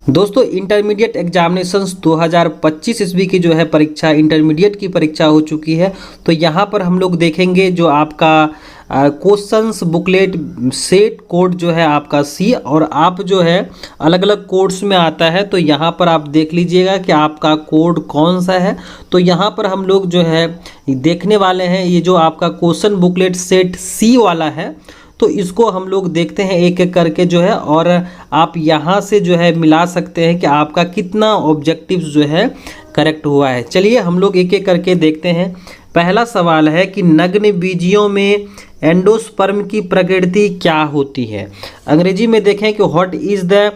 दोस्तों intermediate examinations 2025 ईस्वी की जो है परीक्षा इंटरमीडिएट की परीक्षा हो चुकी है। तो यहाँ पर हम लोग देखेंगे जो आपका क्वेश्चंस बुकलेट सेट कोड जो है आपका सी और आप जो है अलग अलग कोड्स में आता है। तो यहाँ पर आप देख लीजिएगा कि आपका कोड कौन सा है। तो यहाँ पर हम लोग जो है देखने वाले हैं ये जो आपका क्वेश्चन बुकलेट सेट सी वाला है। तो इसको हम लोग देखते हैं एक एक करके जो है, और आप यहाँ से जो है मिला सकते हैं कि आपका कितना ऑब्जेक्टिव्स जो है करेक्ट हुआ है। चलिए हम लोग एक एक करके देखते हैं। पहला सवाल है कि नग्न बीजियों में एंडोस्पर्म की प्रकृति क्या होती है। अंग्रेजी में देखें कि what is the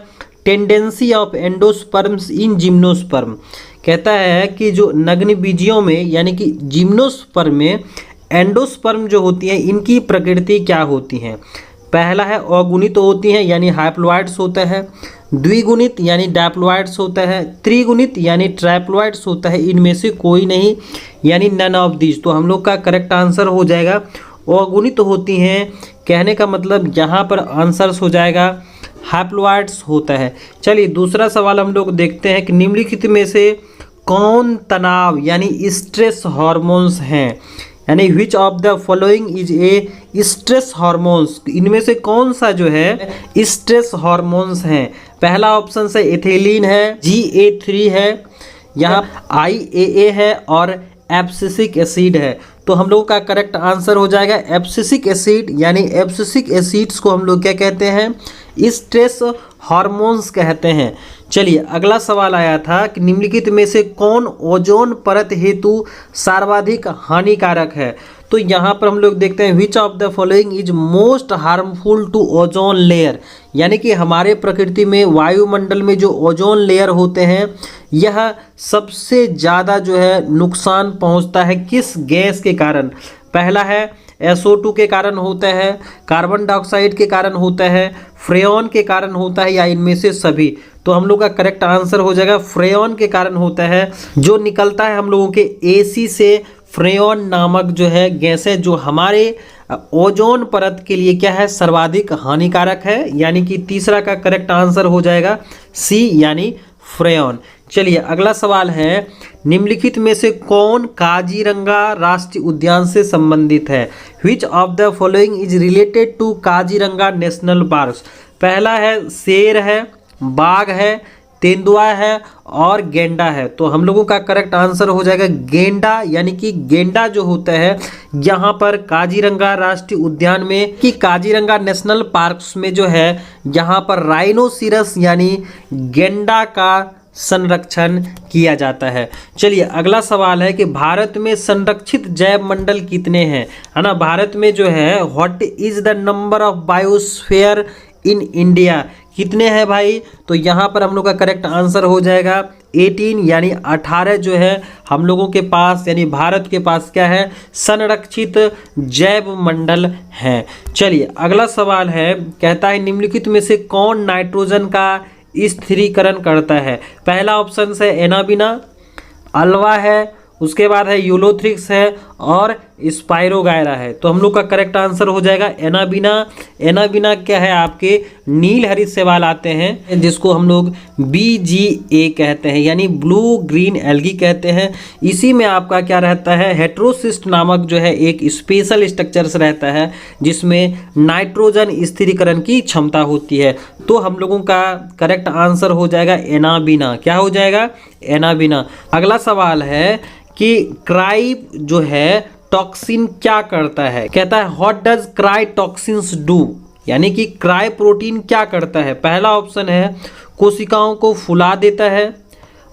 tendency of endosperms in gymnosperm. कहता है कि जो नग्न बीजियों में यानी कि जिम्नोस्पर्म में एंडोस्पर्म जो होती हैं इनकी प्रकृति क्या होती हैं। पहला है अगुणित होती हैं यानी हाइप्लॉइड्स होता है, द्विगुणित यानी डायप्लॉइड्स होता है, त्रिगुणित यानी ट्राइप्लॉइड्स होता है, इनमें से कोई नहीं यानी नन ऑफ दीज। तो हम लोग का करेक्ट आंसर हो जाएगा अगुणित होती हैं। कहने का मतलब यहाँ पर आंसर्स हो जाएगा हाइप्लॉइड्स होता है। चलिए दूसरा सवाल हम लोग देखते हैं कि निम्नलिखित में से कौन तनाव यानी स्ट्रेस हार्मोन्स हैं, यानी which of the following is a stress hormones. इनमें से कौन सा जो है स्ट्रेस हार्मोन्स हैं। पहला ऑप्शन है एथिलीन है, GA3 है, यहाँ IAA है और एब्सिसिक एसिड है। तो हम लोगों का करेक्ट आंसर हो जाएगा एब्सिसिक एसिड, यानी एब्सिसिक एसिड्स को हम लोग क्या कहते हैं स्ट्रेस हार्मोन्स कहते हैं। चलिए अगला सवाल आया था कि निम्नलिखित में से कौन ओजोन परत हेतु सर्वाधिक हानिकारक है। तो यहाँ पर हम लोग देखते हैं which of the following is most harmful to ozone layer, यानी कि हमारे प्रकृति में वायुमंडल में जो ओजोन लेयर होते हैं यह सबसे ज़्यादा जो है नुकसान पहुँचता है किस गैस के कारण। पहला है SO2 के कारण होता है, कार्बन डाइऑक्साइड के कारण होता है, फ्रेऑन के कारण होता है, या इनमें से सभी। तो हम लोग का करेक्ट आंसर हो जाएगा फ्रेऑन के कारण होता है। जो निकलता है हम लोगों के AC से फ्रेऑन नामक जो है गैस है जो हमारे ओजोन परत के लिए क्या है सर्वाधिक हानिकारक है, यानी कि तीसरा का करेक्ट आंसर हो जाएगा C यानी फ्रेऑन। चलिए अगला सवाल है निम्नलिखित में से कौन काजीरंगा राष्ट्रीय उद्यान से संबंधित है। Which of the following is related to Kaziranga national park. पहला है शेर है, बाघ है, तेंदुआ है और गेंडा है। तो हम लोगों का करेक्ट आंसर हो जाएगा गेंडा, यानी कि गेंडा जो होता है यहाँ पर काजीरंगा राष्ट्रीय उद्यान में कि काजीरंगा नेशनल पार्क्स में जो है यहाँ पर राइनोसिरस यानी गेंडा का संरक्षण किया जाता है। चलिए अगला सवाल है कि भारत में संरक्षित जैव मंडल कितने हैं, है ना। भारत में जो है what is the number of biosphere in India, कितने हैं भाई। तो यहाँ पर हम लोग का करेक्ट आंसर हो जाएगा 18 यानी 18 जो है हम लोगों के पास यानी भारत के पास क्या है संरक्षित जैव मंडल है। चलिए अगला सवाल है कहता है निम्नलिखित में से कौन नाइट्रोजन का स्थिरीकरण करता है। पहला ऑप्शन है एनाबिना, अल्वा है, उसके बाद है यूलोथ्रिक्स है और स्पाइरोगायरा है। तो हम लोग का करेक्ट आंसर हो जाएगा एनाबिना। एनाबिना क्या है आपके नील हरित शैवाल आते हैं जिसको हम लोग BGA कहते हैं यानी ब्लू ग्रीन एल्गी कहते हैं। इसी में आपका क्या रहता है हेट्रोसिस्ट नामक जो है एक स्पेशल स्ट्रक्चर्स रहता है जिसमें नाइट्रोजन स्थिरीकरण की क्षमता होती है। तो हम लोगों का करेक्ट आंसर हो जाएगा एनाबिना। क्या हो जाएगा एनाबिना। अगला सवाल है कि क्राई जो है टॉक्सिन क्या करता है। कहता है what does cry toxins do, यानी कि क्राई प्रोटीन क्या करता है। पहला ऑप्शन है कोशिकाओं को फुला देता है,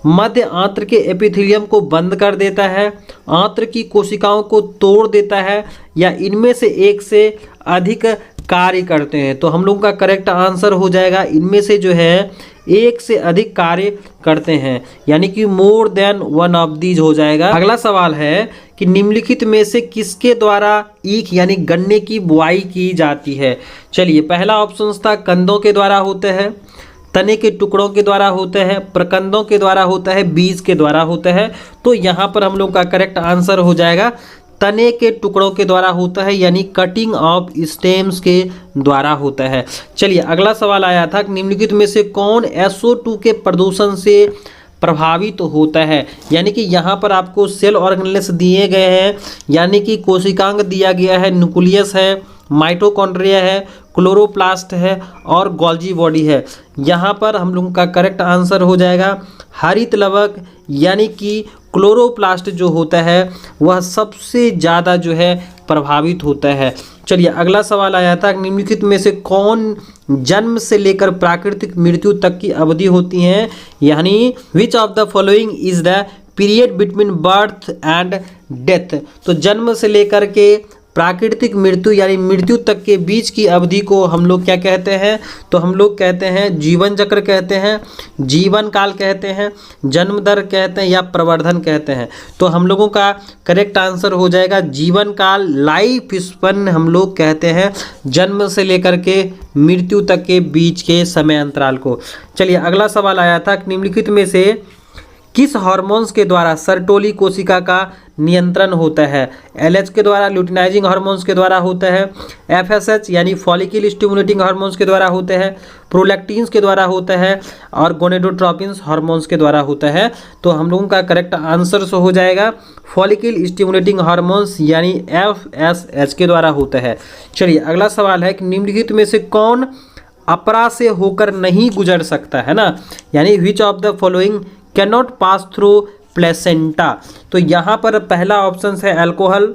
मध्य आंत्र के एपिथेलियम को बंद कर देता है, आंत्र की कोशिकाओं को तोड़ देता है, या इनमें से एक से अधिक कार्य करते हैं। तो हम लोगों का करेक्ट आंसर हो जाएगा इनमें से जो है एक से अधिक कार्य करते हैं, यानी कि more than one of these हो जाएगा। अगला सवाल है कि निम्नलिखित में से किसके द्वारा ईख यानी गन्ने की बुआई की जाती है। चलिए पहला ऑप्शन था कंदों के द्वारा होते हैं, तने के टुकड़ों के द्वारा होते हैं, प्रकंदों के द्वारा होता है, बीज के द्वारा होता है। तो यहाँ पर हम लोग का करेक्ट आंसर हो जाएगा तने के टुकड़ों के द्वारा होता है, यानी कटिंग ऑफ स्टेम्स के द्वारा होता है। चलिए अगला सवाल आया था, निम्नलिखित में से कौन SO2 के प्रदूषण से प्रभावित होता है। यानी कि यहाँ पर आपको सेल ऑर्गेनेल्स दिए गए हैं, यानी कि कोशिकांग दिया गया है, न्यूक्लियस है, माइटोकॉन्ड्रिया है, क्लोरोप्लास्ट है और गोल्जी बॉडी है। यहाँ पर हम लोगों का करेक्ट आंसर हो जाएगा हरित लवक, यानी कि क्लोरोप्लास्ट जो होता है वह सबसे ज़्यादा जो है प्रभावित होता है। चलिए अगला सवाल आया था, निम्नलिखित में से कौन जन्म से लेकर प्राकृतिक मृत्यु तक की अवधि होती है। यानी which of the following is the period between birth and death. तो जन्म से लेकर के प्राकृतिक मृत्यु यानी मृत्यु तक के बीच की अवधि को हम लोग क्या कहते हैं, तो हम लोग कहते हैं जीवन चक्र कहते हैं, जीवन काल कहते हैं, जन्म दर कहते हैं या प्रवर्धन कहते हैं। तो हम लोगों का करेक्ट आंसर हो जाएगा जीवन काल, लाइफ स्पैन हम लोग कहते हैं जन्म से लेकर के मृत्यु तक के बीच के समय अंतराल को। चलिए अगला सवाल आया था, निम्नलिखित में से किस हार्मोन्स के द्वारा सर्टोली कोशिका का नियंत्रण होता है। LH के द्वारा, ल्यूटिनाइजिंग हार्मोन्स के द्वारा होता है, FSH यानी फॉलिकल स्टिमुलेटिंग हार्मोन्स के द्वारा होता है, प्रोलैक्टिन्स के द्वारा होता है और गोनेडोट्रोपिन्स हार्मोन्स के द्वारा होता है। तो हम लोगों का करेक्ट आंसर हो जाएगा फॉलिकल स्टिमुलेटिंग हार्मोन्स यानी FSH के द्वारा होता है। चलिए अगला सवाल है कि निम्नलिखित में से कौन अपरा से होकर नहीं गुजर सकता है ना, यानी which of the following can not pass through placenta. तो यहाँ पर पहला ऑप्शन है अल्कोहल,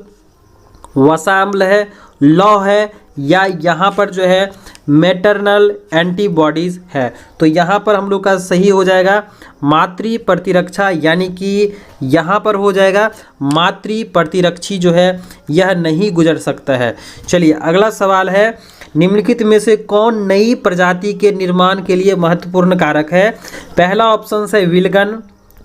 वसाम्ल है, लौ है या यहाँ पर जो है मैटरनल एंटीबॉडीज़ है। तो यहाँ पर हम लोग का सही हो जाएगा मातृ प्रतिरक्षा, यानी कि यहाँ पर हो जाएगा मातृ प्रतिरक्षी जो है यह नहीं गुजर सकता है। चलिए अगला सवाल है, निम्नलिखित में से कौन नई प्रजाति के निर्माण के लिए महत्वपूर्ण कारक है। पहला ऑप्शन है विलगन,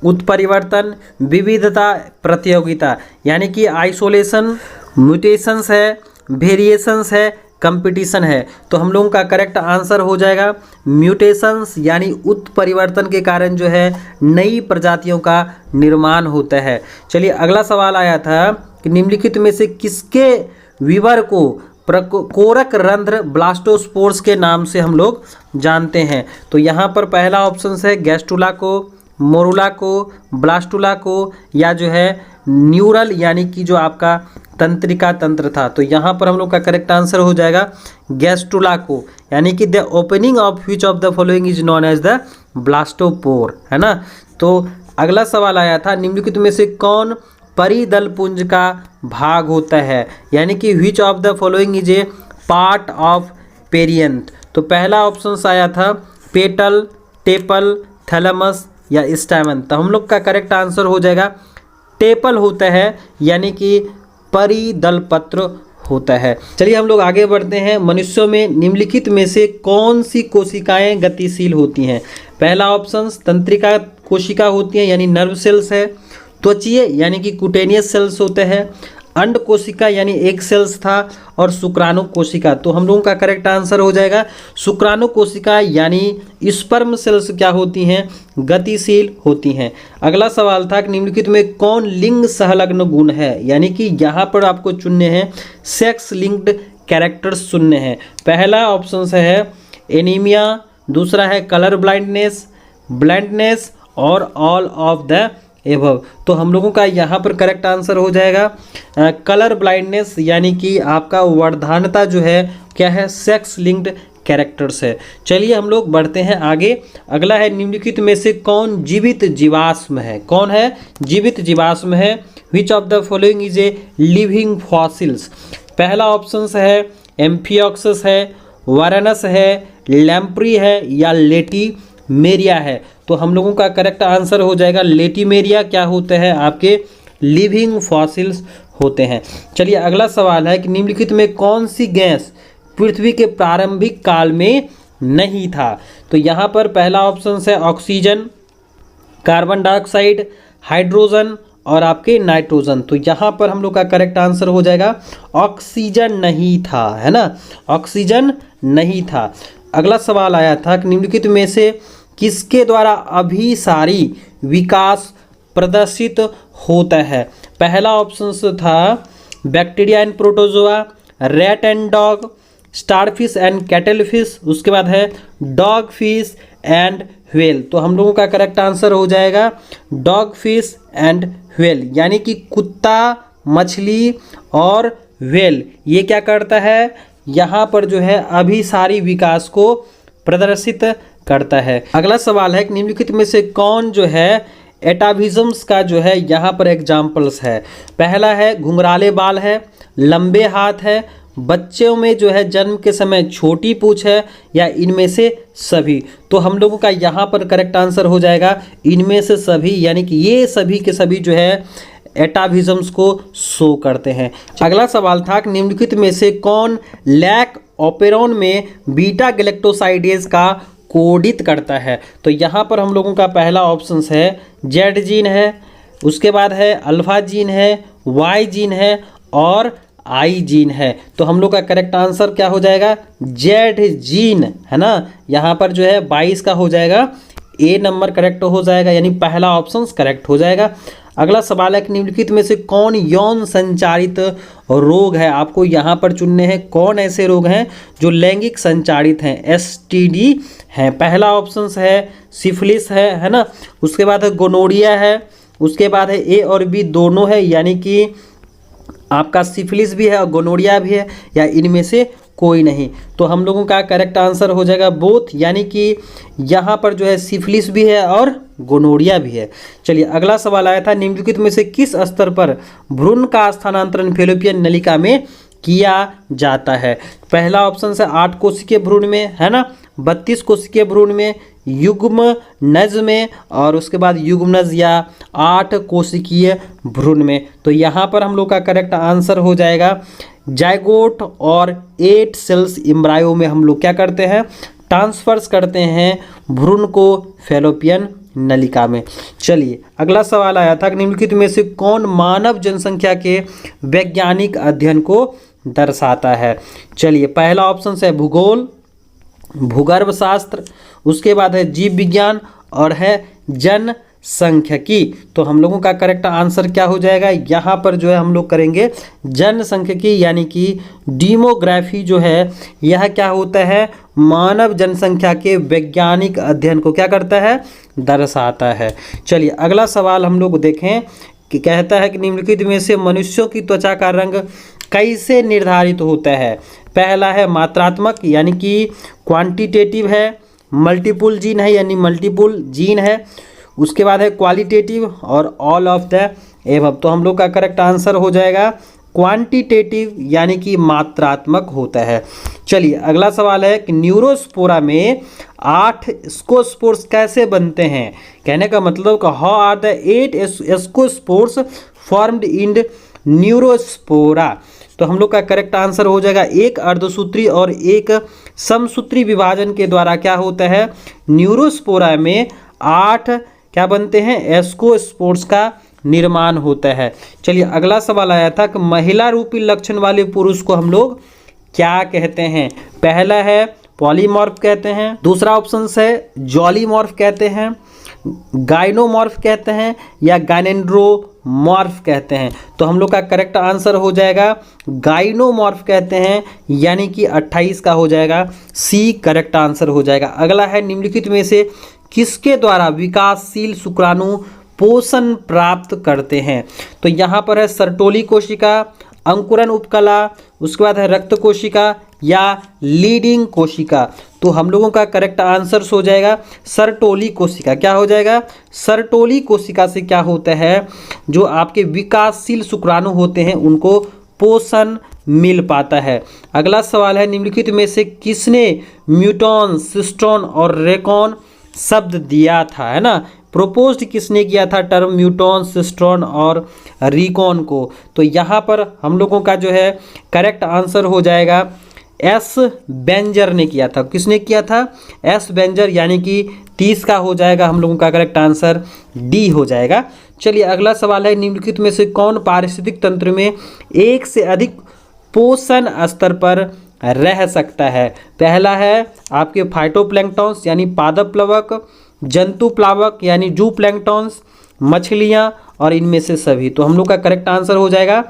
उत्परिवर्तन, विविधता, प्रतियोगिता, यानी कि आइसोलेशन, म्यूटेशंस है, वेरिएशंस है, कंपटीशन है। तो हम लोगों का करेक्ट आंसर हो जाएगा म्यूटेशंस, यानी उत्परिवर्तन के कारण जो है नई प्रजातियों का निर्माण होता है। चलिए अगला सवाल आया था कि निम्नलिखित में से किसके विवर को कोरक रंध्र ब्लास्टोस्पोर्स के नाम से हम लोग जानते हैं। तो यहाँ पर पहला ऑप्शन है गैस्ट्रुला को, मोरुला को, ब्लास्टुला को या जो है न्यूरल यानी कि जो आपका तंत्रिका तंत्र था। तो यहाँ पर हम लोग का करेक्ट आंसर हो जाएगा गैस्ट्रुला को, यानी कि the opening of which of the following is known as the blastopore, है ना। तो अगला सवाल आया था, निम्नलिखित में से कौन परिदल पुंज का भाग होता है, यानी कि विच of the following is a part of perianth. तो पहला ऑप्शन आया था पेटल, टेपल, थैलेमस या स्टैमन। तो हम लोग का करेक्ट आंसर हो जाएगा टेपल होता है, यानी कि परिदल पत्र होता है। चलिए हम लोग आगे बढ़ते हैं। मनुष्यों में निम्नलिखित में से कौन सी कोशिकाएं गतिशील होती हैं। पहला ऑप्शन तंत्रिका कोशिका होती है, यानी नर्व सेल्स है, त्वचीय यानी कि कुटेनियस सेल्स होते हैं, अंड कोशिका यानी एक सेल्स था और शुक्राणु कोशिका। तो हम लोगों का करेक्ट आंसर हो जाएगा शुक्राणु कोशिका यानी स्पर्म सेल्स क्या होती हैं, गतिशील होती हैं। अगला सवाल था कि निम्नलिखित में कौन लिंग सहलग्न गुण है, यानी कि यहाँ पर आपको चुनने हैं सेक्स लिंक्ड कैरेक्टर्स चुनने हैं। पहला ऑप्शन है एनीमिया, दूसरा है कलर ब्लाइंडनेस, ब्लाइंडनेस और ऑल ऑफ द एबव। तो हम लोगों का यहाँ पर करेक्ट आंसर हो जाएगा कलर ब्लाइंडनेस, यानी कि आपका वर्धानता जो है क्या है, सेक्स लिंक्ड कैरेक्टर्स है। चलिए हम लोग बढ़ते हैं आगे। अगला है निम्नलिखित में से कौन जीवित जीवाश्म है। कौन है जीवित जीवाश्म है, which of the following is a living fossils. पहला ऑप्शन है एम्फियोक्सस है, वारानस है, लैम्प्री है या लेटीमेरिया है। तो हम लोगों का करेक्ट आंसर हो जाएगा लेटीमेरिया क्या होते हैं, आपके लिविंग फॉसिल्स होते हैं। चलिए अगला सवाल है कि निम्नलिखित में कौन सी गैस पृथ्वी के प्रारंभिक काल में नहीं था। तो यहाँ पर पहला ऑप्शन है ऑक्सीजन, कार्बन डाइऑक्साइड, हाइड्रोजन और आपके नाइट्रोजन। तो यहाँ पर हम लोग का करेक्ट आंसर हो जाएगा ऑक्सीजन नहीं था, है ना, ऑक्सीजन नहीं था। अगला सवाल आया था कि निम्नलिखित में से किसके द्वारा अभिसारी विकास प्रदर्शित होता है। पहला ऑप्शन था bacteria and protozoa, rat and dog, starfish and cuttlefish, उसके बाद है डॉग फिश एंड व्हेल। तो हम लोगों का करेक्ट आंसर हो जाएगा डॉग फिश एंड व्हेल, यानी कि कुत्ता, मछली और व्हेल ये क्या करता है, यहाँ पर जो है अभिसारी विकास को प्रदर्शित करता है। अगला सवाल है कि निम्नलिखित में से कौन जो है एटाविज्म्स का जो है यहाँ पर एग्जाम्पल्स है। पहला है घुंघराले बाल है, लंबे हाथ है, बच्चों में जो है जन्म के समय छोटी पूंछ है, या इनमें से सभी। तो हम लोगों का यहाँ पर करेक्ट आंसर हो जाएगा इनमें से सभी, यानी कि ये सभी के सभी जो है एटाविज्म्स को शो करते हैं। अगला सवाल था कि निम्नलिखित में से कौन लैक ऑपेरॉन में बीटा गैलेक्टोसाइडेज का कोडित करता है। तो यहाँ पर हम लोगों का पहला ऑप्शन है जेड जीन है, उसके बाद है अल्फा जीन है, वाई जीन है और आई जीन है। तो हम लोग का करेक्ट आंसर क्या हो जाएगा, जेड जीन है ना। यहाँ पर जो है 22 का हो जाएगा, ए नंबर करेक्ट हो जाएगा, यानी पहला ऑप्शन करेक्ट हो जाएगा। अगला सवाल है कि निम्नलिखित में से कौन यौन संचारित रोग है। आपको यहाँ पर चुनने हैं कौन ऐसे रोग हैं जो लैंगिक संचारित हैं, एसटीडी हैं। पहला ऑप्शन है सिफिलिस है ना, उसके बाद है गोनोरिया है, उसके बाद है ए और बी दोनों है, यानी कि आपका सिफिलिस भी है और गोनोरिया भी है, या इनमें से कोई नहीं। तो हम लोगों का करेक्ट आंसर हो जाएगा बोथ, यानी कि यहाँ पर जो है सिफिलिस भी है और गोनोरिया भी है। चलिए अगला सवाल आया था निम्नलिखित में से किस स्तर पर भ्रूण का स्थानांतरण फैलोपियन नलिका में किया जाता है। पहला ऑप्शन है 8 कोशिकीय भ्रूण में है ना, 32 कोशिकीय भ्रूण में, युग्मनज में और उसके बाद युग्मनज या 8 कोशिकीय भ्रूण में। तो यहाँ पर हम लोग का करेक्ट आंसर हो जाएगा जाइगोट और 8 सेल्स एम्ब्रायो में हम लोग क्या करते हैं, ट्रांसफर्स करते हैं भ्रूण को फैलोपियन नलिका में। चलिए अगला सवाल आया था निम्नलिखित में से कौन मानव जनसंख्या के वैज्ञानिक अध्ययन को दर्शाता है। चलिए पहला ऑप्शन है भूगोल, भूगर्भ शास्त्र, उसके बाद है जीव विज्ञान और है जनसंख्यिकी। तो हम लोगों का करेक्ट आंसर क्या हो जाएगा, यहाँ पर जो है हम लोग करेंगे जनसंख्यिकी, यानी कि डेमोग्राफी जो है यह क्या होता है, मानव जनसंख्या के वैज्ञानिक अध्ययन को क्या करता है, दर्शाता है। चलिए अगला सवाल हम लोग देखें कि कहता है कि निम्नलिखित में से मनुष्यों की त्वचा का रंग कैसे निर्धारित होता है। पहला है मात्रात्मक, यानी कि क्वांटिटेटिव है, मल्टीपल जीन है यानी मल्टीपल जीन है, उसके बाद है क्वालिटेटिव और ऑल ऑफ द एबव। तो हम लोग का करेक्ट आंसर हो जाएगा क्वांटिटेटिव, यानी कि मात्रात्मक होता है। चलिए अगला सवाल है कि न्यूरोस्पोरा में 8 स्कोस्पोर्स कैसे बनते हैं। कहने का मतलब कि how are the 8 ascospores formed in Neurospora. तो हम लोग का करेक्ट आंसर हो जाएगा एक अर्धसूत्री और एक समसूत्री विभाजन के द्वारा क्या होता है, न्यूरोस्पोरा में 8 क्या बनते हैं, एस्कोस्पोर्स का निर्माण होता है। चलिए अगला सवाल आया था कि महिला रूपी लक्षण वाले पुरुष को हम लोग क्या कहते हैं। पहला है पॉलीमॉर्फ कहते हैं, दूसरा ऑप्शन है जॉलीमॉर्फ कहते हैं, गाइनोमॉर्फ कहते हैं या गाइनेंड्रोमॉर्फ कहते हैं। तो हम लोग का करेक्ट आंसर हो जाएगा गाइनोमॉर्फ कहते हैं, यानी कि 28 का हो जाएगा, सी करेक्ट आंसर हो जाएगा। अगला है निम्नलिखित में से किसके द्वारा विकासशील शुक्राणु पोषण प्राप्त करते हैं। तो यहाँ पर है सर्टोली कोशिका, अंकुरन उपकला, उसके बाद है रक्त कोशिका या लीडिंग कोशिका। तो हम लोगों का करेक्ट आंसर हो जाएगा सर्टोली कोशिका। क्या हो जाएगा, सर्टोली कोशिका से क्या होता है, जो आपके विकासशील शुक्राणु होते हैं उनको पोषण मिल पाता है। अगला सवाल है निम्नलिखित में से किसने म्यूटॉन, सिस्टोन और रेकॉन शब्द दिया था, है ना, प्रोपोज्ड किसने किया था टर्म म्यूटॉन, सिस्ट्रॉन और रिकॉन को। तो यहाँ पर हम लोगों का जो है करेक्ट आंसर हो जाएगा एस बेंजर ने किया था। किसने किया था, एस बेंजर, यानी कि 30 का हो जाएगा हम लोगों का करेक्ट आंसर, डी हो जाएगा। चलिए अगला सवाल है निम्नलिखित में से कौन पारिस्थितिक तंत्र में एक से अधिक पोषण स्तर पर रह सकता है। पहला है आपके फाइटोप्लैंक्टन्स यानी पादप प्लवक, जंतु प्लावक यानी जू प्लैंक्टन्स, मछलियाँ और इनमें से सभी। तो हम लोग का करेक्ट आंसर हो जाएगा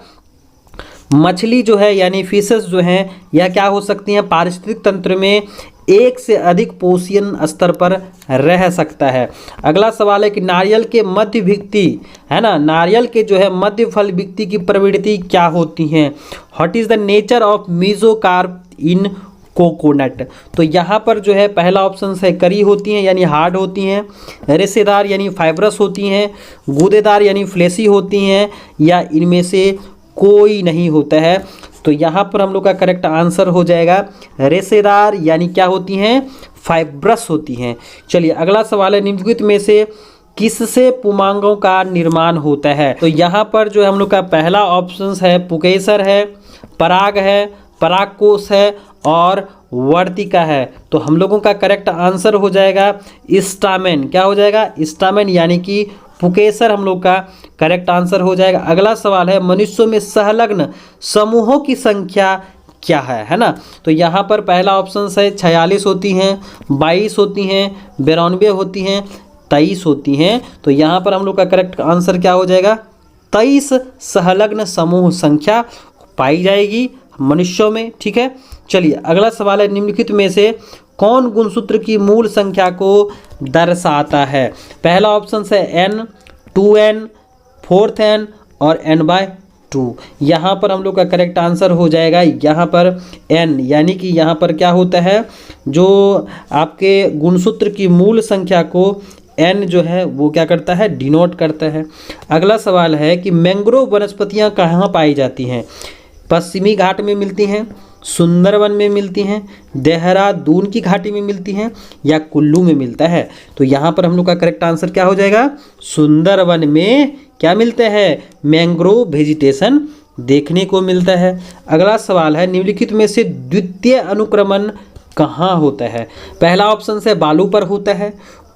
मछली जो है यानी फिशेस जो हैं यह क्या हो सकती हैं, पारिस्थितिक तंत्र में एक से अधिक पोषण स्तर पर रह सकता है। अगला सवाल है कि नारियल के मध्य विकती है ना, नारियल के जो है मध्य फल विकती की प्रवृत्ति क्या होती हैं। What is the nature of mesocarp in coconut. तो यहाँ पर जो है पहला ऑप्शन है करी होती हैं यानी हार्ड होती हैं, रेशेदार यानी फाइब्रस होती हैं, गूदेदार यानी फ्लेसी होती हैं, या इनमें से कोई नहीं होता है। तो यहाँ पर हम लोग का करेक्ट आंसर हो जाएगा रेशेदार यानी क्या होती हैं, फाइब्रस होती हैं। चलिए अगला सवाल है निम्नलिखित में से किससे पुमांगों का निर्माण होता है। तो यहाँ पर जो हम लोग का पहला ऑप्शन है पुकेसर है, पराग है, परागकोश है और वर्तिका है। तो हम लोगों का करेक्ट आंसर हो जाएगा स्टामेन। क्या हो जाएगा, स्टामेन यानी कि पुकेसर हम लोग का करेक्ट आंसर हो जाएगा। अगला सवाल है मनुष्यों में संलग्न समूहों की संख्या क्या है ना। तो यहाँ पर पहला ऑप्शन है 46 होती हैं, 22 होती हैं, 92 होती हैं, 23 होती हैं। तो यहाँ पर हम लोग का करेक्ट आंसर क्या हो जाएगा, 23 संलग्न समूह संख्या पाई जाएगी मनुष्यों में। ठीक है, चलिए अगला सवाल है निम्नलिखित में से कौन गुणसूत्र की मूल संख्या को दर्शाता है। पहला ऑप्शन है n, 2n, 4n और n/2। यहाँ पर हम लोग का करेक्ट आंसर हो जाएगा यहाँ पर n, यानी कि यहाँ पर क्या होता है, जो आपके गुणसूत्र की मूल संख्या को n जो है वो क्या करता है, डिनोट करता है। अगला सवाल है कि मैंग्रोव वनस्पतियाँ कहाँ पाई जाती हैं। पश्चिमी घाट में मिलती हैं, सुंदरवन में मिलती हैं, देहरादून की घाटी में मिलती हैं या कुल्लू में मिलता है। तो यहाँ पर हम लोग का करेक्ट आंसर क्या हो जाएगा, सुंदरवन में क्या मिलता है, मैंग्रोव वेजिटेशन देखने को मिलता है। अगला सवाल है निम्नलिखित में से द्वितीय अनुक्रमण कहाँ होता है। पहला ऑप्शन है बालू पर होता है,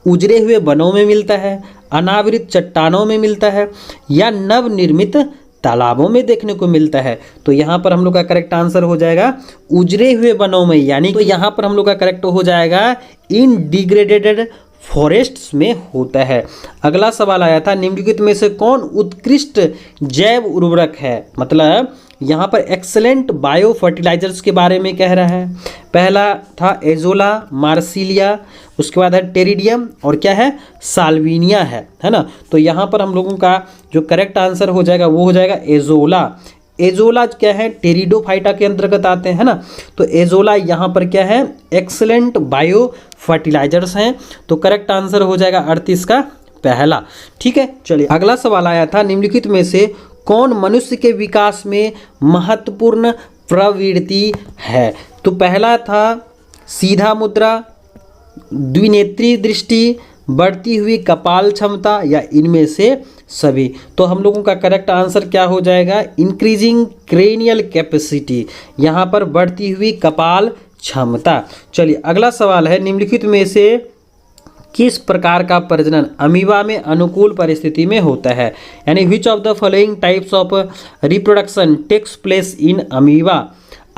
उजड़े हुए वनों में मिलता है, अनावृत चट्टानों में मिलता है या नवनिर्मित तालाबों में देखने को मिलता है। तो यहाँ पर हम लोग का करेक्ट आंसर हो जाएगा उजड़े हुए वनों में, यानी तो यहाँ पर हम लोग का करेक्ट हो जाएगा इन डिग्रेडेड फॉरेस्ट्स में होता है। अगला सवाल आया था निम्नलिखित में से कौन उत्कृष्ट जैव उर्वरक है, मतलब यहाँ पर एक्सेलेंट बायो फर्टिलाइजर्स के बारे में कह रहा है। पहला था एजोला, मार्सिलिया, उसके बाद है टेरिडियम और क्या है, साल्विनिया है ना। तो यहाँ पर हम लोगों का जो करेक्ट आंसर हो जाएगा वो हो जाएगा एजोला। एजोला क्या है, टेरिडोफाइटा के अंतर्गत आते हैं ना। तो एजोला यहाँ पर क्या है, एक्सेलेंट बायो फर्टिलाइजर्स हैं। तो करेक्ट आंसर हो जाएगा 38 का पहला। ठीक है, चलिए अगला सवाल आया था निम्नलिखित में से कौन मनुष्य के विकास में महत्वपूर्ण प्रवृत्ति है। तो पहला था सीधा मुद्रा, द्विनेत्री दृष्टि, बढ़ती हुई कपाल क्षमता या इनमें से सभी। तो हम लोगों का करेक्ट आंसर क्या हो जाएगा, इंक्रीजिंग क्रेनियल कैपेसिटी, यहाँ पर बढ़ती हुई कपाल क्षमता। चलिए अगला सवाल है निम्नलिखित में से किस प्रकार का प्रजनन अमीबा में अनुकूल परिस्थिति में होता है, यानी which of the following types of reproduction takes place in amoeba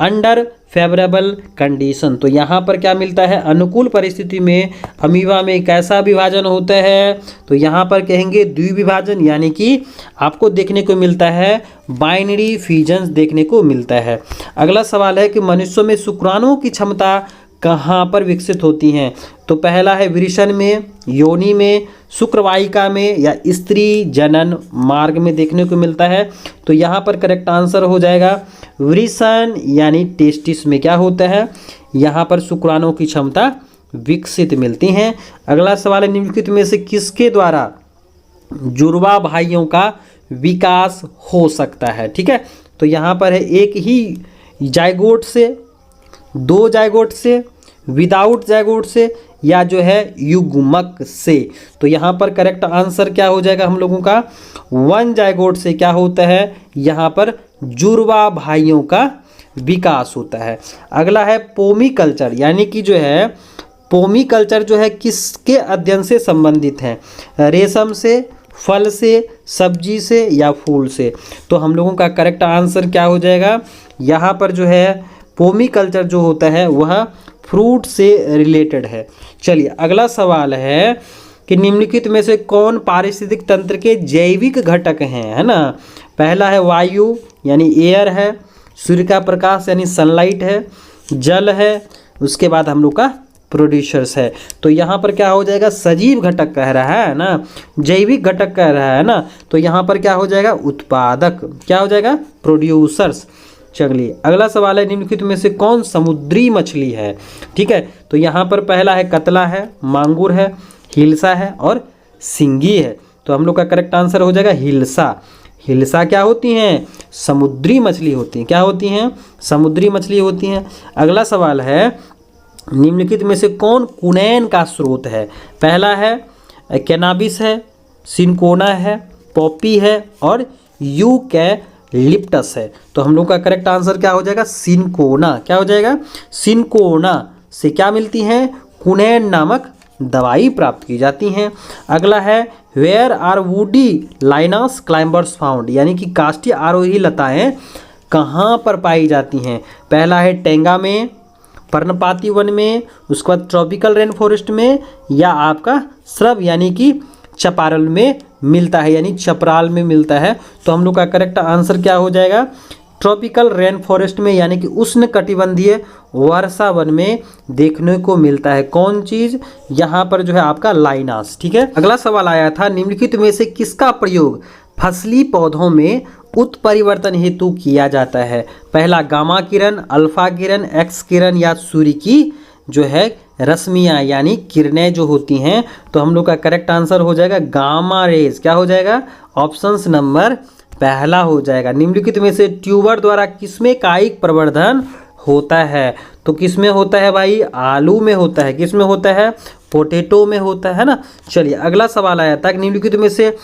under favourable condition. तो यहाँ पर क्या मिलता है, अनुकूल परिस्थिति में अमीबा में कैसा विभाजन होता है। तो यहाँ पर कहेंगे द्विविभाजन, यानी कि आपको देखने को मिलता है बाइनरी फ्यूजन देखने को मिलता है। अगला सवाल है कि मनुष्यों में शुक्राणुओं की क्षमता कहाँ पर विकसित होती हैं। तो पहला है वृषण में, योनि में, शुक्रवाहिका में या स्त्री जनन मार्ग में देखने को मिलता है। तो यहाँ पर करेक्ट आंसर हो जाएगा वृषण यानी टेस्टिस में क्या होता है, यहाँ पर शुक्राणुओं की क्षमता विकसित मिलती हैं। अगला सवाल है निम्नलिखित में से किसके द्वारा जुड़वा भाइयों का विकास हो सकता है। ठीक है, तो यहाँ पर है एक ही जाइगोट से, दो जाइगोट से, विदाउट जाइगोट से या जो है युग्मक से। तो यहाँ पर करेक्ट आंसर क्या हो जाएगा हम लोगों का, वन जाइगोट से क्या होता है, यहाँ पर जुड़वा भाइयों का विकास होता है। अगला है पोमी कल्चर, यानी कि जो है पोमी कल्चर जो है किसके अध्ययन से संबंधित है, रेशम से, फल से, सब्जी से या फूल से। तो हम लोगों का करेक्ट आंसर क्या हो जाएगा, यहाँ पर जो है पोमी कल्चर जो होता है वह फ्रूट से रिलेटेड है। चलिए अगला सवाल है कि निम्नलिखित में से कौन पारिस्थितिक तंत्र के जैविक घटक हैं, है ना। पहला है वायु यानी एयर है, सूर्य का प्रकाश यानी सनलाइट है, जल है, उसके बाद हम लोग का प्रोड्यूसर्स है। तो यहाँ पर क्या हो जाएगा, सजीव घटक कह रहा है ना, जैविक घटक कह रहा है ना, तो यहाँ पर क्या हो जाएगा, उत्पादक, क्या हो जाएगा, प्रोड्यूसर्स। चलिए अगला सवाल है, निम्नलिखित में से कौन समुद्री मछली है। ठीक है, तो यहाँ पर पहला है कतला है, मांगुर है, हिल्सा है और सिंगी है। तो हम लोग का करेक्ट आंसर हो जाएगा हिल्सा। हिल्सा क्या होती हैं, समुद्री मछली होती हैं। क्या होती हैं, समुद्री मछली होती हैं। अगला सवाल है, निम्नलिखित में से कौन कुनैन का स्रोत है। पहला है कैनाबिस है, सिनकोना है, पॉपी है और यूकैलिप्टस है। तो हम लोग का करेक्ट आंसर क्या हो जाएगा, सिनकोना। क्या हो जाएगा, सिनकोना से क्या मिलती हैं, कुनैन नामक दवाई प्राप्त की जाती हैं। अगला है where are woody lianas climbers found, यानी कि काष्ठीय आरोही लताएं कहाँ पर पाई जाती हैं। पहला है टेंगा में, पर्णपाती वन में, उसके बाद ट्रॉपिकल रेन फॉरेस्ट में, या आपका श्रब यानी कि चपारल में मिलता है, यानी चपराल में मिलता है। तो हम लोग का करेक्ट आंसर क्या हो जाएगा, ट्रॉपिकल रेन फॉरेस्ट में, यानी कि उष्ण कटिबंधीय वर्षा वन में देखने को मिलता है। कौन चीज़, यहाँ पर जो है आपका लाइनास। ठीक है, अगला सवाल आया था, निम्नलिखित में से किसका प्रयोग फसली पौधों में उत्परिवर्तन हेतु किया जाता है। पहला गामा किरण, अल्फा किरण, एक्स किरण या सूर्य की जो है रश्मियाँ यानी किरणें जो होती हैं। तो हम लोग का करेक्ट आंसर हो जाएगा गामा रेज। क्या हो जाएगा, ऑप्शंस नंबर पहला हो जाएगा। निम्नलिखित में से ट्यूबर द्वारा किसमें कायिक प्रवर्धन होता है। तो किसमें होता है भाई, आलू में होता है। किसमें होता है, पोटैटो में होता है ना। चलिए अगला सवाल आया था, निम्नलिखित में से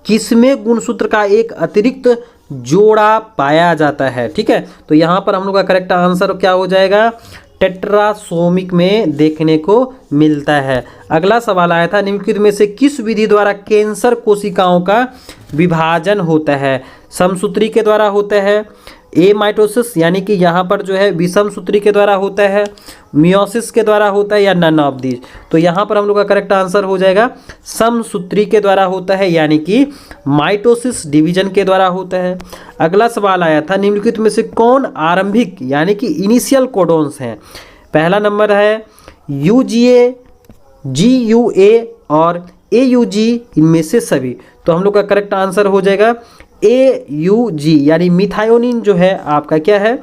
किसमें गुणसूत्र का एक अतिरिक्त जोड़ा पाया जाता है। ठीक है, तो यहाँ पर हम लोग का करेक्ट आंसर क्या हो जाएगा, टेट्रासोमिक में देखने को मिलता है। अगला सवाल आया था, निम्नलिखित में से किस विधि द्वारा कैंसर कोशिकाओं का विभाजन होता है। समसूत्री के द्वारा होता है, एमाइटोसिस यानी कि यहाँ पर जो है विषम सूत्री के द्वारा होता है, मियोसिस के द्वारा होता है या नन ऑफ दीज। तो यहाँ पर हम लोग का करेक्ट आंसर हो जाएगा समसूत्री के द्वारा होता है, यानी कि माइटोसिस डिवीजन के द्वारा होता है। अगला सवाल आया था, निम्नलिखित में से कौन आरंभिक यानी कि इनिशियल कोडोन्स हैं। पहला नंबर है यूजीए, जीयूए और एयूजी, इनमें से सभी। तो हम लोग का करेक्ट आंसर हो जाएगा एयूजी, यानी मिथायोनिन जो है आपका क्या है,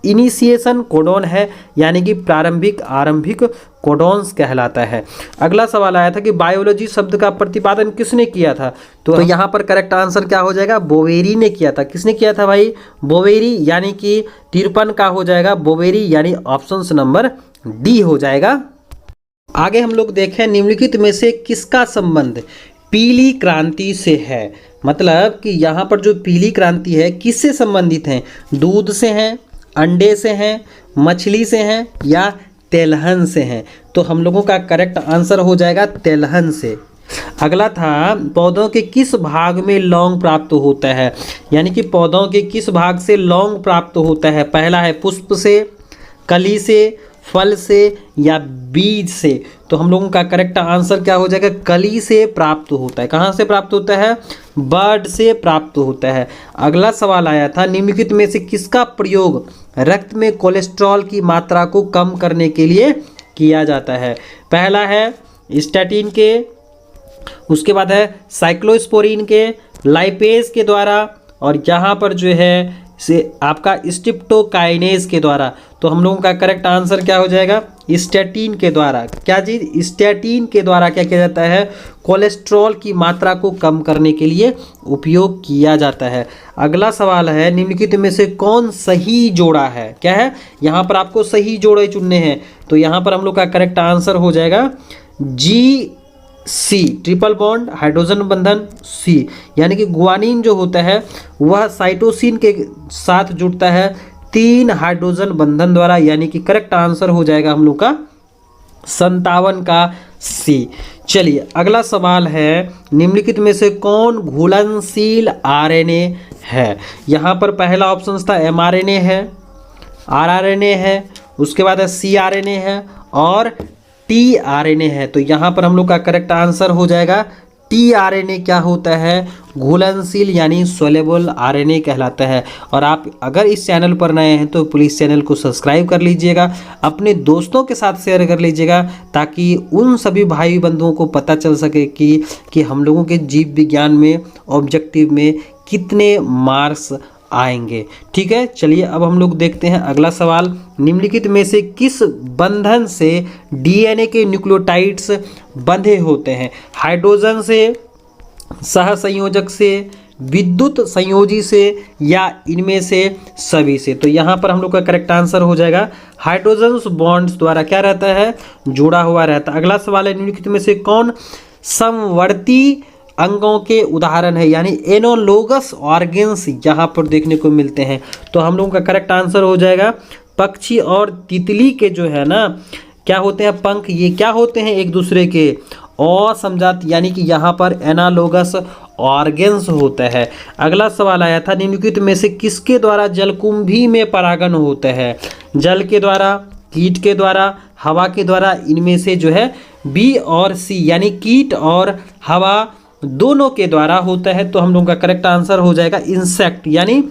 इनिशिएशन कोडोन है, यानी कि प्रारंभिक आरंभिक कोडोन्स कहलाता है। अगला सवाल आया था कि बायोलॉजी शब्द का प्रतिपादन किसने किया था। तो यहाँ पर करेक्ट आंसर क्या हो जाएगा, बोवेरी ने किया था। किसने किया था भाई, बोवेरी, यानी कि 53 का हो जाएगा बोवेरी, यानी ऑप्शन नंबर डी हो जाएगा। आगे हम लोग देखें, निम्नलिखित में से किसका संबंध पीली क्रांति से है। मतलब कि यहाँ पर जो पीली क्रांति है किससे संबंधित है, दूध से हैं, अंडे से हैं, मछली से हैं या तेलहन से हैं। तो हम लोगों का करेक्ट आंसर हो जाएगा तेलहन से। अगला था, पौधों के किस भाग में लौंग प्राप्त होता है, यानी कि पौधों के किस भाग से लौंग प्राप्त होता है। पहला है पुष्प से, कली से, फल से या बीज से। तो हम लोगों का करेक्ट आंसर क्या हो जाएगा, कली से प्राप्त होता है। कहाँ से प्राप्त होता है, बर्ड से प्राप्त होता है। अगला सवाल आया था, निम्नलिखित में से किसका प्रयोग रक्त में कोलेस्ट्रॉल की मात्रा को कम करने के लिए किया जाता है। पहला है स्टैटिन के, उसके बाद है साइक्लोस्पोरिन के, लाइपेज के द्वारा और यहाँ पर जो है से आपका स्ट्रिप्टोकाइनेज के द्वारा। तो हम लोगों का करेक्ट आंसर क्या हो जाएगा, स्टैटिन के द्वारा। क्या चीज़, स्टैटिन के द्वारा क्या किया जाता है, कोलेस्ट्रॉल की मात्रा को कम करने के लिए उपयोग किया जाता है। अगला सवाल है, निम्नलिखित में से कौन सही जोड़ा है। क्या है, यहाँ पर आपको सही जोड़े चुनने हैं। तो यहाँ पर हम लोग का करेक्ट आंसर हो जाएगा जी सी, ट्रिपल बॉन्ड हाइड्रोजन बंधन सी, यानी कि गुआनिन जो होता है वह साइटोसिन के साथ जुड़ता है 3 हाइड्रोजन बंधन द्वारा, यानी कि करेक्ट आंसर हो जाएगा हम लोग का 57 का सी। चलिए अगला सवाल है, निम्नलिखित में से कौन घुलनशील आरएनए है। यहाँ पर पहला ऑप्शन था एमआरएनए है, आरआरएनए है, उसके बाद है सीआरएनए है और टीआरएनए है। तो यहाँ पर हम लोग का करेक्ट आंसर हो जाएगा tRNA क्या होता है, घुलनशील यानी सोलेबल RNA कहलाता है। और आप अगर इस चैनल पर नए हैं तो प्लीज़ चैनल को सब्सक्राइब कर लीजिएगा, अपने दोस्तों के साथ शेयर कर लीजिएगा, ताकि उन सभी भाई बंधुओं को पता चल सके कि हम लोगों के जीव विज्ञान में ऑब्जेक्टिव में कितने मार्क्स आएंगे। ठीक है, चलिए अब हम लोग देखते हैं अगला सवाल। निम्नलिखित में से किस बंधन से DNA के न्यूक्लियोटाइड्स बंधे होते हैं? हाइड्रोजन से, सहसंयोजक से, विद्युत संयोजी से, या इनमें से सभी से? तो यहाँ पर हम लोग का करेक्ट आंसर हो जाएगा हाइड्रोजन बॉन्ड्स द्वारा क्या रहता है, जुड़ा हुआ रहता है। अगला सवाल है, निम्नलिखित में से कौन समवर्ती अंगों के उदाहरण है, यानी एनोलोगस ऑर्गन्स यहाँ पर देखने को मिलते हैं? तो हम लोगों का करेक्ट आंसर हो जाएगा पक्षी और तितली के जो है ना क्या होते हैं, पंख, ये क्या होते हैं, एक दूसरे के असमजात, यानी कि यहाँ पर एनालोगस ऑर्गन्स होता है। अगला सवाल आया था, निम्नलिखित में से किसके द्वारा जलकुंभी में परागण होता है? जल के द्वारा, कीट के द्वारा, हवा के द्वारा, इनमें से जो है बी और सी, यानी कीट और हवा दोनों के द्वारा होता है। तो हम लोगों का करेक्ट आंसर हो जाएगा इंसेक्ट, यानी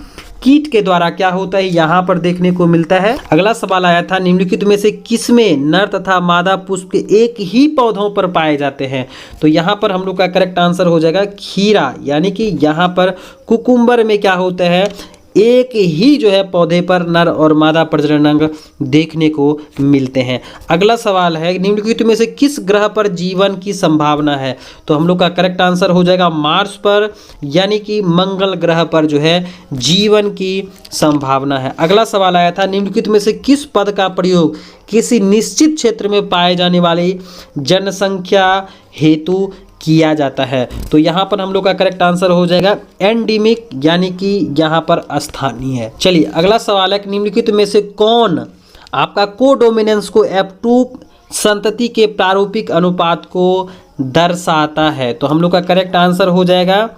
कीट के द्वारा क्या होता है, यहाँ पर देखने को मिलता है। अगला सवाल आया था, निम्नलिखित में से किसमें नर तथा मादा पुष्प एक ही पौधों पर पाए जाते हैं? तो यहाँ पर हम लोग का करेक्ट आंसर हो जाएगा खीरा, यानी कि यहाँ पर कुकुम्बर में क्या होता है, एक ही जो है पौधे पर नर और मादा प्रजनन अंग देखने को मिलते हैं। अगला सवाल है, निम्नलिखित में से किस ग्रह पर जीवन की संभावना है? तो हम लोग का करेक्ट आंसर हो जाएगा मार्स पर, यानी कि मंगल ग्रह पर जो है जीवन की संभावना है। अगला सवाल आया था, निम्नलिखित में से किस पद का प्रयोग किसी निश्चित क्षेत्र में पाए जाने वाली जनसंख्या हेतु किया जाता है? तो यहाँ पर हम लोग का करेक्ट आंसर हो जाएगा एंडीमिक, यानी कि यहाँ पर स्थानीय है। चलिए अगला सवाल है, निम्नलिखित में से कौन आपका कोडोमिनेंस को F2 संतति के प्रारूपिक अनुपात को दर्शाता है? तो हम लोग का करेक्ट आंसर हो जाएगा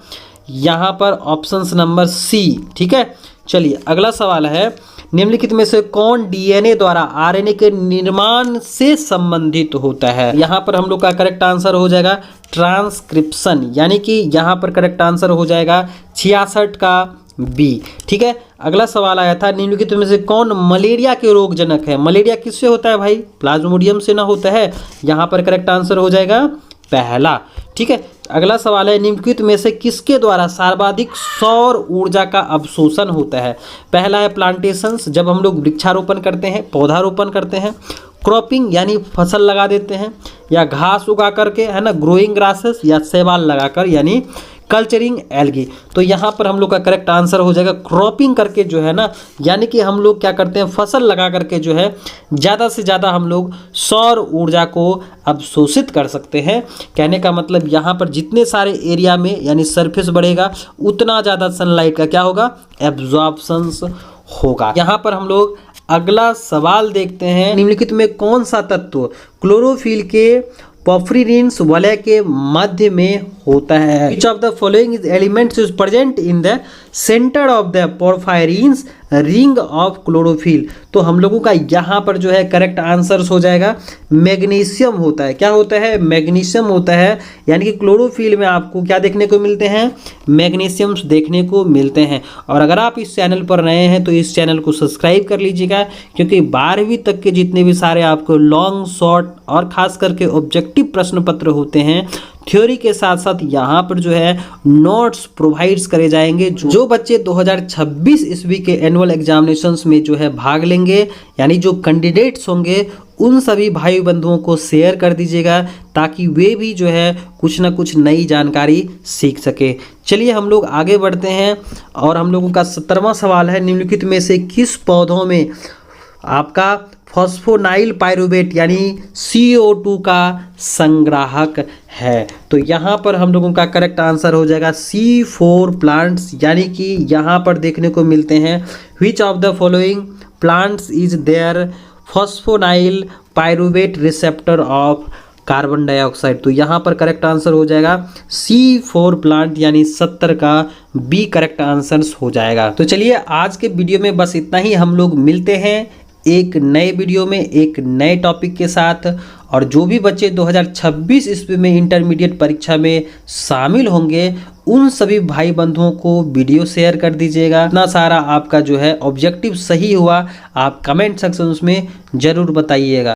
यहाँ पर ऑप्शन नंबर सी। ठीक है, चलिए अगला सवाल है, निम्नलिखित में से कौन DNA द्वारा RNA के निर्माण से संबंधित होता है? यहाँ पर हम लोग का करेक्ट आंसर हो जाएगा ट्रांसक्रिप्शन, यानी कि यहाँ पर करेक्ट आंसर हो जाएगा 66 का बी। ठीक है, अगला सवाल आया था, निम्नलिखित में से कौन मलेरिया के रोग जनक है? मलेरिया किससे होता है भाई? प्लाज्मोडियम से ना होता है? यहाँ पर करेक्ट आंसर हो जाएगा पहला। ठीक है, अगला सवाल है, निम्नलिखित में से किसके द्वारा सर्वाधिक सौर ऊर्जा का अवशोषण होता है? पहला है प्लांटेशंस, जब हम लोग वृक्षारोपण करते हैं, पौधारोपण करते हैं, क्रॉपिंग यानी फसल लगा देते हैं, या घास उगा करके है ना, ग्रोइंग ग्रासेस, या शैवाल लगाकर यानी कल्चरिंग एल्गी। तो यहाँ पर हम लोग का करेक्ट आंसर हो जाएगा क्रॉपिंग करके जो है ना, यानी कि हम लोग क्या करते हैं, फसल लगा करके जो है ज़्यादा से ज़्यादा हम लोग सौर ऊर्जा को अवशोषित कर सकते हैं। कहने का मतलब यहाँ पर जितने सारे एरिया में यानी सरफेस बढ़ेगा उतना ज़्यादा सनलाइट का क्या होगा, एब्जॉर्प्शंस होगा। यहाँ पर हम लोग अगला सवाल देखते हैं, निम्नलिखित में कौन सा तत्व क्लोरोफिल के पर्फेरिन्स वलय के मध्य में होता है? Which of the following elements is present in the center of the porphyrins ring of chlorophyll? तो हम लोगों का यहाँ पर जो है करेक्ट आंसर हो जाएगा मैग्नीशियम होता है। क्या होता है? मैग्नीशियम होता है, यानी कि क्लोरोफिल में आपको क्या देखने को मिलते हैं, मैग्नीशियम्स देखने को मिलते हैं। और अगर आप इस चैनल पर नए हैं तो इस चैनल को सब्सक्राइब कर लीजिएगा, क्योंकि 12वीं तक के जितने भी सारे आपको लॉन्ग शॉर्ट और खास करके ऑब्जेक्टिव प्रश्न पत्र होते हैं, थ्योरी के साथ साथ यहाँ पर जो है नोट्स प्रोवाइड्स करे जाएंगे। जो बच्चे 2026 ईस्वी के एनुअल एग्जामिनेशंस में जो है भाग लेंगे, यानी जो कैंडिडेट्स होंगे, उन सभी भाई बंधुओं को शेयर कर दीजिएगा, ताकि वे भी जो है कुछ ना कुछ नई जानकारी सीख सके। चलिए हम लोग आगे बढ़ते हैं, और हम लोगों का 17वां सवाल है, निम्नलिखित में से किस पौधों में आपका फॉस्फोनाइल पाइरुवेट यानी CO2 का संग्राहक है? तो यहाँ पर हम लोगों का करेक्ट आंसर हो जाएगा C4 प्लांट्स, यानी कि यहाँ पर देखने को मिलते हैं which of the following plants is their phosphoenol pyruvate receptor of carbon dioxide? तो यहाँ पर करेक्ट आंसर हो जाएगा C4 प्लांट, यानी 70 का बी करेक्ट आंसर हो जाएगा। तो चलिए आज के वीडियो में बस इतना ही, हम लोग मिलते हैं एक नए वीडियो में एक नए टॉपिक के साथ। और जो भी बच्चे 2026 ईस्वी में इंटरमीडिएट परीक्षा में शामिल होंगे उन सभी भाई बंधुओं को वीडियो शेयर कर दीजिएगा। इतना सारा आपका जो है ऑब्जेक्टिव सही हुआ आप कमेंट सेक्शन में ज़रूर बताइएगा।